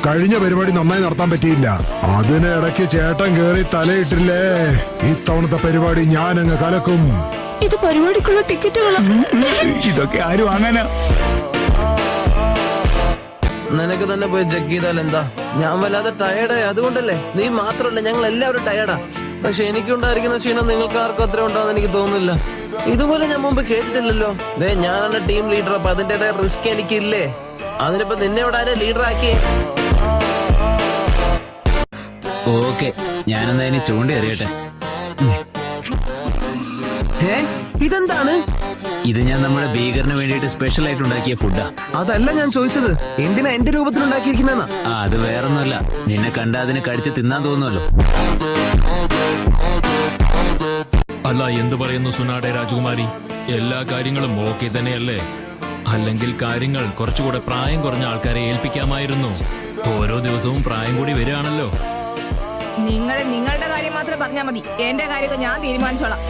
കഴിഞ്ഞ പരിപാടി നന്നായി നടത്താൻ പറ്റിയില്ല. അതിനിടയ്ക്ക് ചേട്ടൻ കേറി തലയിട്ടില്ലേ. ഇത്തവണത്തെ പരിപാടി ഞാൻ അങ്ങ് കലക്കും. ഇത് പരിപാടിക്കുള്ള ടിക്കറ്റുകളാ. ഇതൊക്കെ ആര് വാങ്ങാനാ? നിനക്ക് തന്നെ പോയി ചെക്ക് ചെയ്താൽ എന്താ? ഞാൻ വല്ലാതെ ടയർഡായി, അതുകൊണ്ടല്ലേ. നീ മാത്രമല്ല, ഞങ്ങൾ എല്ലാവരും ടയർഡാ. പക്ഷെ എനിക്കുണ്ടായിരിക്കുന്ന ക്ഷീണം നിങ്ങൾക്ക് ആർക്കും അത്ര ഉണ്ടാവുന്ന എനിക്ക് തോന്നുന്നില്ല. ഇതുപോലെ ഞാൻ മുമ്പ് കേട്ടിട്ടില്ലല്ലോ. ഞാനാണ് ടീം ലീഡർ, അപ്പൊ അതിന്റേതായ റിസ്ക് എനിക്കില്ലേ? അതിനിപ്പോ നിന്നെ ഇവിടെ ആരെ ലീഡർ ആക്കിയേ? ഓക്കെ, ഞാനെന്നാ ഇനി ചൂണ്ടി എറിയട്ടെ. ഇതെന്താണ്? ഇത് ഞാൻ നമ്മുടെ ഭീകരന് വേണ്ടിയിട്ട് സ്പെഷ്യൽ ആയിട്ട് ഉണ്ടാക്കിയ ഫുഡാ. അതല്ല ഞാൻ ചോദിച്ചത്, എന്തിനാ എന്റെ രൂപത്തിൽ ഉണ്ടാക്കിയിരിക്കുന്ന? അത് വേറൊന്നുമല്ല, നിന്നെ കണ്ട അതിന് കടിച്ച് തിന്നാൻ തോന്നുമല്ലോ. അല്ല, എന്തു പറയുന്നു സുനാടെ രാജകുമാരി? എല്ലാ കാര്യങ്ങളും ഓക്കെ തന്നെയല്ലേ? അല്ലെങ്കിൽ കാര്യങ്ങൾ കുറച്ചുകൂടെ പ്രായം കുറഞ്ഞ ആൾക്കാരെ ഏൽപ്പിക്കാമായിരുന്നു. ഓരോ ദിവസവും പ്രായം കൂടി വരികയാണല്ലോ. നിങ്ങളുടെ കാര്യം മാത്രം പറഞ്ഞാൽ മതി. എന്റെ കാര്യമൊക്കെ ഞാൻ തീരുമാനിച്ചോളാം.